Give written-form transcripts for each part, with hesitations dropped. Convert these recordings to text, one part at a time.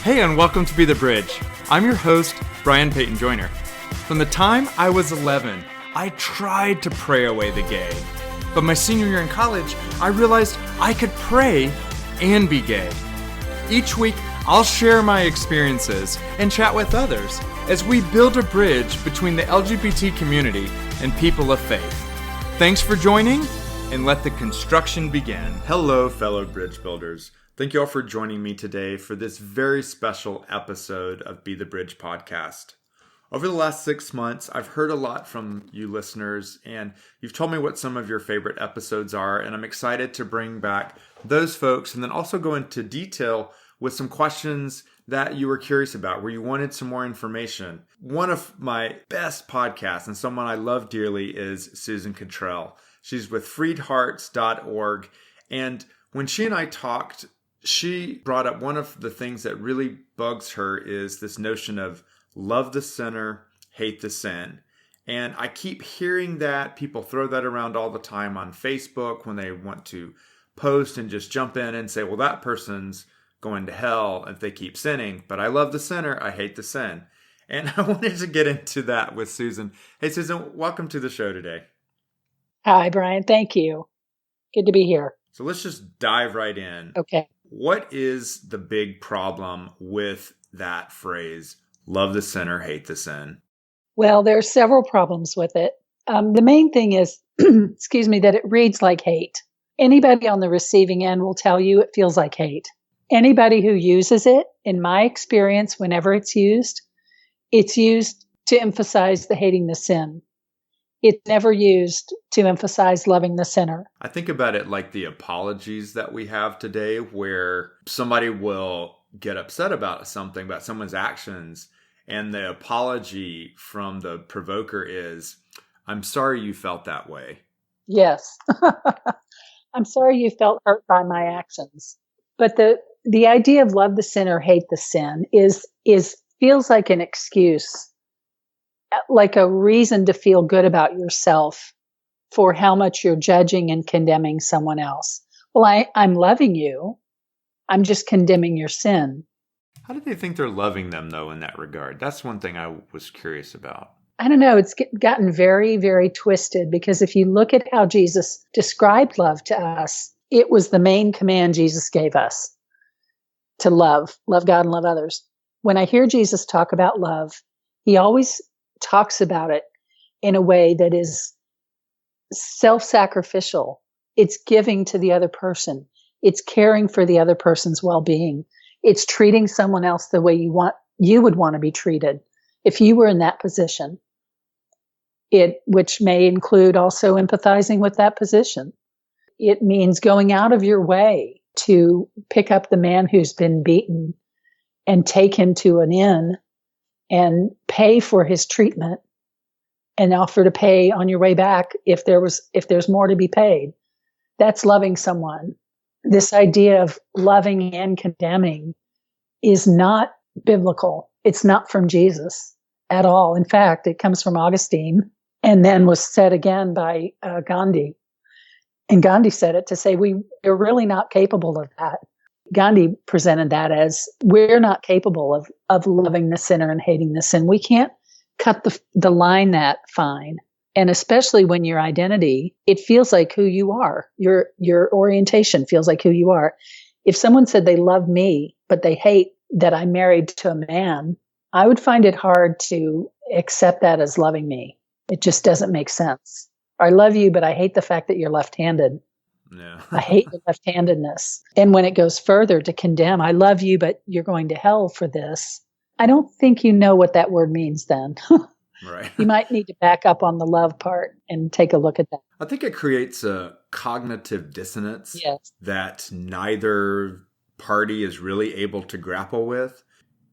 Hey, and welcome to Be the Bridge. I'm your host, Brian Peyton Joyner. From the time I was 11, I tried to pray away the gay. But my senior year in college, I realized I could pray and be gay. Each week, I'll share my experiences and chat with others as we build a bridge between the LGBT community and people of faith. Thanks for joining, and let the construction begin. Hello, fellow bridge builders. Thank you all for joining me today for this very special episode of Be the Bridge podcast. Over the last 6 months, I've heard a lot from you listeners, and you've told me what some of your favorite episodes are, and I'm excited to bring back those folks and then also go into detail with some questions that you were curious about, where you wanted some more information. One of my best podcasts and someone I love dearly is Susan Cottrell. She's with freedhearts.org, and when she and I talked, she brought up one of the things that really bugs her is this notion of love the sinner, hate the sin. And I keep hearing that. People throw that around all the time on Facebook when they want to post and just jump in and say, well, that person's going to hell if they keep sinning. But I love the sinner, I hate the sin. And I wanted to get into that with Susan. Hey, Susan, welcome to the show today. Hi, Brian. Thank you. Good to be here. So let's just dive right in. Okay. What is the big problem with that phrase, love the sinner, hate the sin? Well, there are several problems with it. The main thing is, that it reads like hate. Anybody on the receiving end will tell you it feels like hate. Anybody who uses it, in my experience, whenever it's used to emphasize the hating the sin. It's never used to emphasize loving the sinner. I think about it like the apologies that we have today, where somebody will get upset about something, about someone's actions, and the apology from the provoker is, I'm sorry you felt that way. Yes. I'm sorry you felt hurt by my actions. But the idea of love the sinner, hate the sin feels like an excuse, like a reason to feel good about yourself for how much you're judging and condemning someone else. Well, I'm loving you. I'm just condemning your sin. How do they think they're loving them, though, in that regard? That's one thing I was curious about. I don't know. It's gotten very, very twisted, because if you look at how Jesus described love to us, it was the main command Jesus gave us to love God and love others. When I hear Jesus talk about love, he always talks about it in a way that is self-sacrificial. It's giving to the other person. It's caring for the other person's well-being. It's treating someone else the way you would want to be treated if you were in that position. Which may include also empathizing with that position. It means going out of your way to pick up the man who's been beaten and take him to an inn and pay for his treatment and offer to pay on your way back if there's more to be paid. That's loving someone. This idea of loving and condemning is not biblical. It's not from Jesus at all. In fact, it comes from Augustine and then was said again by Gandhi. And Gandhi said it to say we're really not capable of that. Gandhi presented that as we're not capable of loving the sinner and hating the sin. We can't cut the line that fine. And especially when your identity, it feels like who you are. Your orientation feels like who you are. If someone said they love me, but they hate that I'm married to a man, I would find it hard to accept that as loving me. It just doesn't make sense. I love you, but I hate the fact that you're left-handed. No. I hate the left-handedness. And when it goes further to condemn, I love you, but you're going to hell for this. I don't think you know what that word means then. Right. You might need to back up on the love part and take a look at that. I think it creates a cognitive dissonance that neither party is really able to grapple with.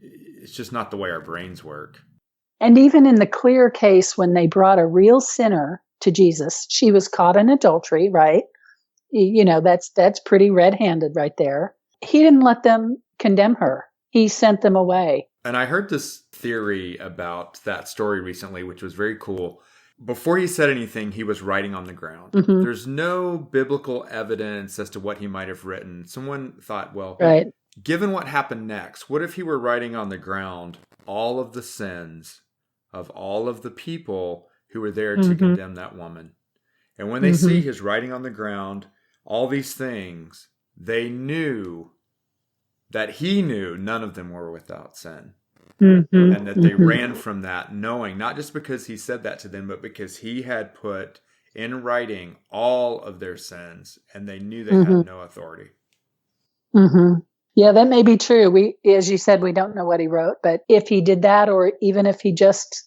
It's just not the way our brains work. And even in the clear case when they brought a real sinner to Jesus, she was caught in adultery, right? That's pretty red-handed right there. He didn't let them condemn her. He sent them away. And I heard this theory about that story recently, which was very cool. Before he said anything, he was writing on the ground. Mm-hmm. There's no biblical evidence as to what he might have written. Someone thought, well, right. given what happened next, what if he were writing on the ground all of the sins of all of the people who were there to condemn that woman? And when they see his writing on the ground, all these things, they knew that he knew none of them were without sin. And that they ran from that, knowing, not just because he said that to them, but because he had put in writing all of their sins, and they knew they had no authority. Yeah, that may be true. We, as you said, we don't know what he wrote, but if he did that, or even if he just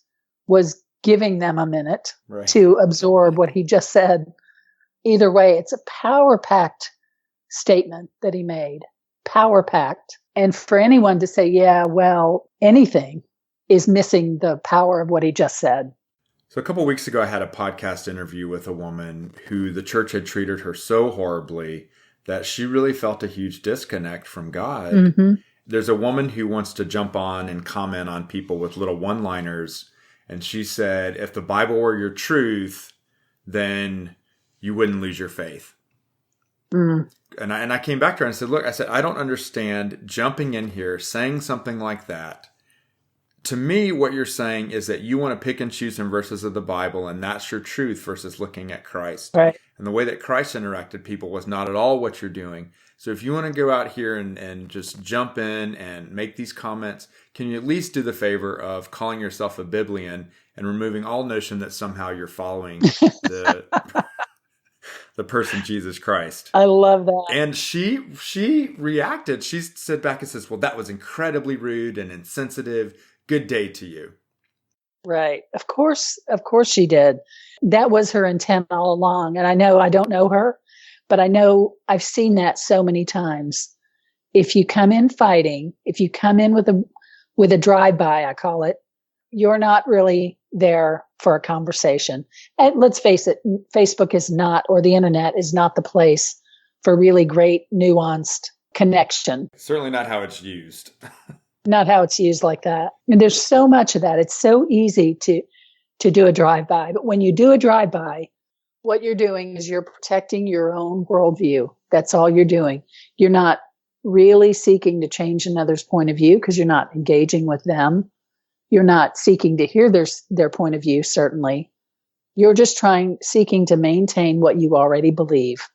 was giving them a minute to absorb what he just said, either way, it's a power-packed statement that he made. Power-packed. And for anyone to say, yeah, well, anything is missing the power of what he just said. So a couple of weeks ago, I had a podcast interview with a woman who the church had treated her so horribly that she really felt a huge disconnect from God. There's a woman who wants to jump on and comment on people with little one-liners. And she said, if the Bible were your truth, then you wouldn't lose your faith. And I came back to her and said, look, I don't understand jumping in here, saying something like that. To me, what you're saying is that you want to pick and choose some verses of the Bible, and that's your truth versus looking at Christ. Right. And the way that Christ interacted people was not at all what you're doing. So if you want to go out here and just jump in and make these comments, can you at least do the favor of calling yourself a Biblian and removing all notion that somehow you're following the person Jesus Christ? I love that. And she reacted. She said back and says, well, that was incredibly rude and insensitive. Good day to you. Right. Of course she did. That was her intent all along. And I know I don't know her, but I know I've seen that so many times. If you come in fighting, if you come in with a drive-by, I call it, you're not really there for a conversation. And let's face it, Facebook is not, or the internet is not the place for really great, nuanced connection. Certainly not how it's used. Not how it's used like that. And there's so much of that. It's so easy to do a drive-by. But when you do a drive-by, what you're doing is you're protecting your own worldview. That's all you're doing. You're not really seeking to change another's point of view because you're not engaging with them. You're not seeking to hear their point of view, certainly. You're just seeking to maintain what you already believe.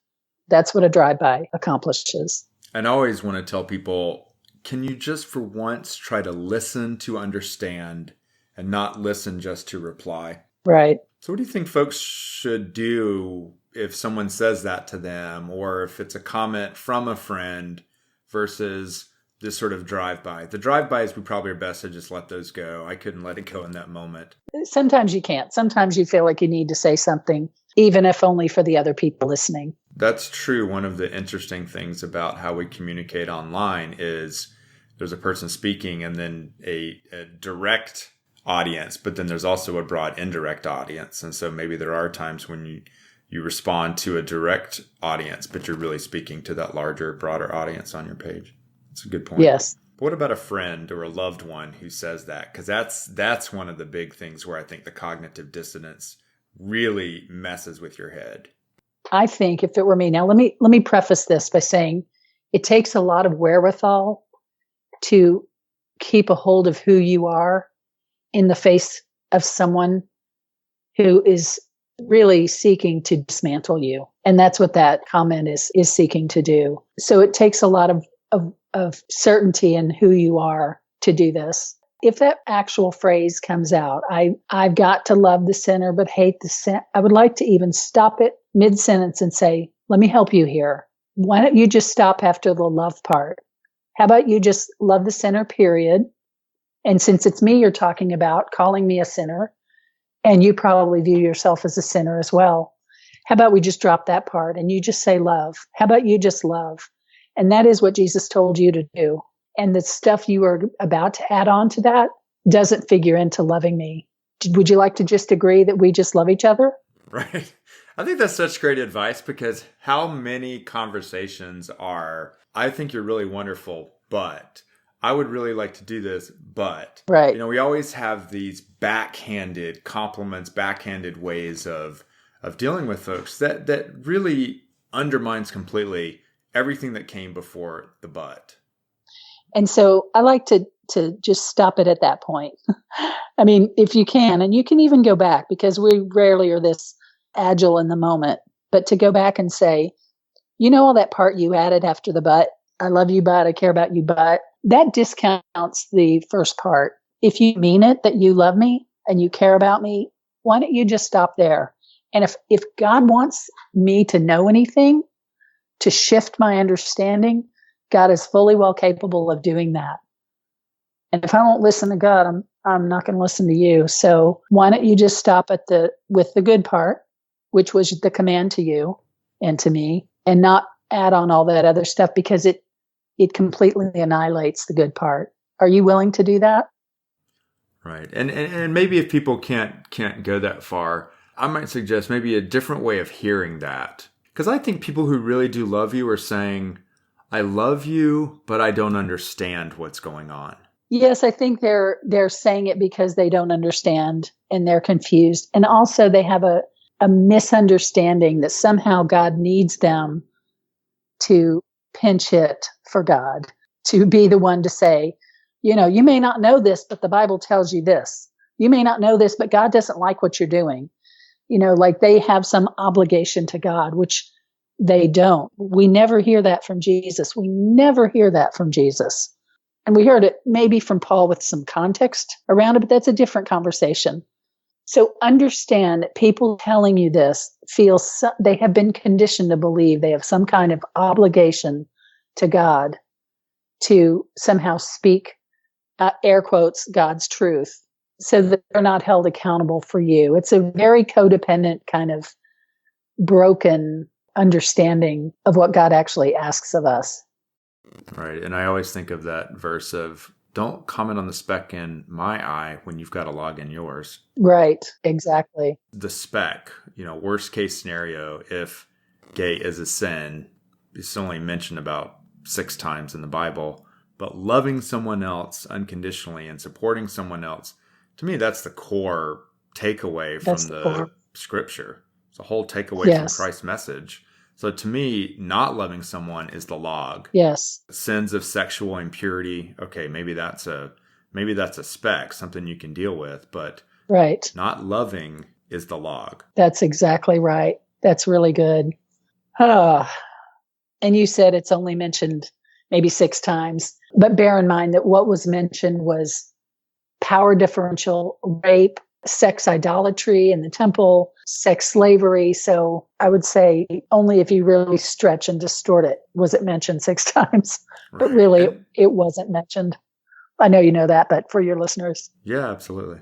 That's what a drive-by accomplishes. And I always want to tell people, can you just for once try to listen to understand and not listen just to reply? Right. So what do you think folks should do if someone says that to them, or if it's a comment from a friend versus this sort of drive-by? The drive-bys, we probably are best to just let those go. I couldn't let it go in that moment. Sometimes you can't. Sometimes you feel like you need to say something, even if only for the other people listening. That's true. One of the interesting things about how we communicate online is there's a person speaking and then a direct audience, but then there's also a broad indirect audience. And so maybe there are times when you respond to a direct audience, but you're really speaking to that larger, broader audience on your page. That's a good point. Yes. But what about a friend or a loved one who says that? Because that's one of the big things where I think the cognitive dissonance really messes with your head. I think if it were me, now let me preface this by saying it takes a lot of wherewithal to keep a hold of who you are in the face of someone who is really seeking to dismantle you. And that's what that comment is seeking to do. So it takes a lot of certainty in who you are to do this. If that actual phrase comes out, I've got to love the sinner but hate the sin, I would like to even stop it mid-sentence and say, let me help you here. Why don't you just stop after the love part? How about you just love the sinner, period? And since it's me you're talking about, calling me a sinner, and you probably view yourself as a sinner as well, how about we just drop that part and you just say love? How about you just love? And that is what Jesus told you to do. And the stuff you are about to add on to that doesn't figure into loving me. Would you like to just agree that we just love each other? Right. I think that's such great advice, because how many conversations are, I think you're really wonderful, but I would really like to do this, but. Right. We always have these backhanded compliments, backhanded ways of dealing with folks that really undermines completely everything that came before the but. And so I like to just stop it at that point. I mean, if you can, and you can even go back, because we rarely are this agile in the moment, but to go back and say, you know, all that part you added after the but, I love you, but I care about you, but that discounts the first part. If you mean it, that you love me and you care about me, why don't you just stop there? And if God wants me to know anything, to shift my understanding, God is fully well capable of doing that. And if I won't listen to God, I'm not going to listen to you. So why don't you just stop at with the good part, which was the command to you and to me, and not add on all that other stuff, because it completely annihilates the good part. Are you willing to do that? Right. And maybe if people can't go that far, I might suggest maybe a different way of hearing that. Because I think people who really do love you are saying, I love you, but I don't understand what's going on. Yes, I think they're saying it because they don't understand and they're confused. And also they have a misunderstanding that somehow God needs them to pinch hit for God, to be the one to say, you know, you may not know this, but the Bible tells you this. You may not know this, but God doesn't like what you're doing. You know, like they have some obligation to God, which they don't. We never hear that from Jesus. We never hear that from Jesus. And we heard it maybe from Paul with some context around it, but that's a different conversation. So understand that people telling you this they have been conditioned to believe they have some kind of obligation to God to somehow speak, air quotes, God's truth, so that they're not held accountable for you. It's a very codependent kind of broken understanding of what God actually asks of us. Right. And I always think of that verse of, don't comment on the speck in my eye when you've got a log in yours. Right. Exactly. The speck, worst case scenario, if gay is a sin, it's only mentioned about 6 times in the Bible, but loving someone else unconditionally and supporting someone else, to me, that's the core takeaway from the scripture. It's a whole takeaway from Christ's message. So to me, not loving someone is the log. Yes. Sins of sexual impurity. Okay, maybe that's a speck, something you can deal with, but right. Not loving is the log. That's exactly right. That's really good. And you said it's only mentioned maybe 6 times, but bear in mind that what was mentioned was power differential, rape, sex idolatry in the temple, sex slavery. So I would say only if you really stretch and distort it was it mentioned 6 times, but really it wasn't mentioned. I know you know that, but for your listeners. Yeah, absolutely.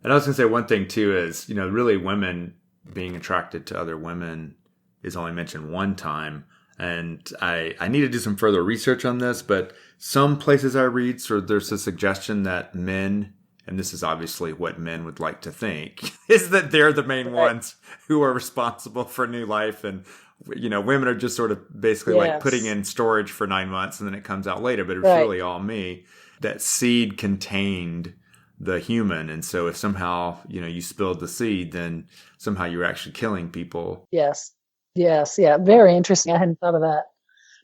And I was going to say one thing too is, really women being attracted to other women is only mentioned 1 time. And I need to do some further research on this, but some places I read, there's a suggestion that men, and this is obviously what men would like to think, is that they're the main ones who are responsible for new life. And, women are just sort of basically like putting in storage for 9 months and then it comes out later, but it's really all me. That seed contained the human. And so if somehow, you spilled the seed, then somehow you're actually killing people. Yes. Yes. Yeah. Very interesting. I hadn't thought of that,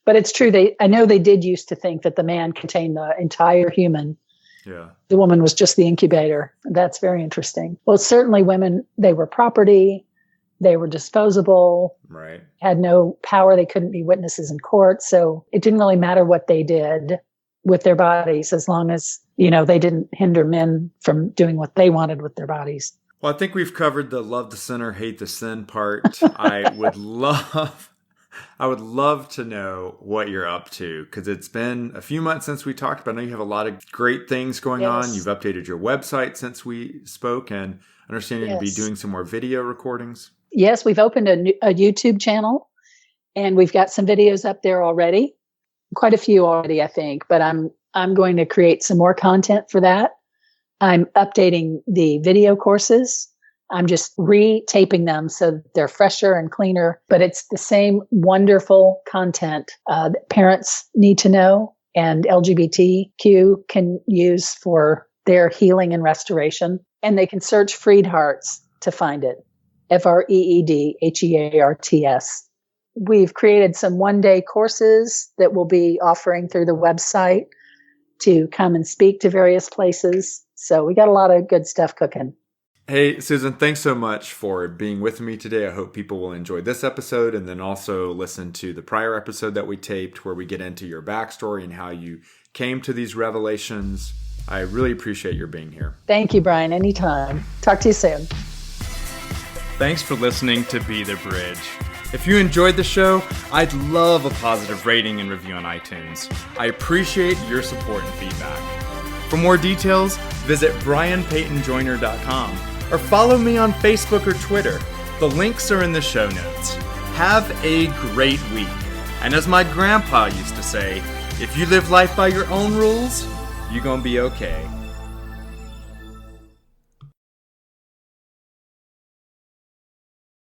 but it's true. I know they did used to think that the man contained the entire human. Yeah. The woman was just the incubator. That's very interesting. Well, certainly women, they were property. They were disposable. Right. Had no power. They couldn't be witnesses in court. So it didn't really matter what they did with their bodies, as long as, they didn't hinder men from doing what they wanted with their bodies. Well, I think we've covered the love the sinner, hate the sin part. I would love to know what you're up to, because it's been a few months since we talked, but I know you have a lot of great things going on. You've updated your website since we spoke, and I understand you're going to be doing some more video recordings. Yes, we've opened a YouTube channel, and we've got some videos up there already. Quite a few already, I think, but I'm going to create some more content for that. I'm updating the video courses. I'm just retaping them so that they're fresher and cleaner, but it's the same wonderful content that parents need to know and LGBTQ can use for their healing and restoration. And they can search Freed Hearts to find it. FREEDHEARTS. We've created some 1-day courses that we'll be offering through the website to come and speak to various places. So we got a lot of good stuff cooking. Hey, Susan, thanks so much for being with me today. I hope people will enjoy this episode and then also listen to the prior episode that we taped where we get into your backstory and how you came to these revelations. I really appreciate your being here. Thank you, Brian. Anytime. Talk to you soon. Thanks for listening to Be the Bridge. If you enjoyed the show, I'd love a positive rating and review on iTunes. I appreciate your support and feedback. For more details, visit brianpaytonjoyner.com or follow me on Facebook or Twitter. The links are in the show notes. Have a great week. And as my grandpa used to say, if you live life by your own rules, you're gonna be okay.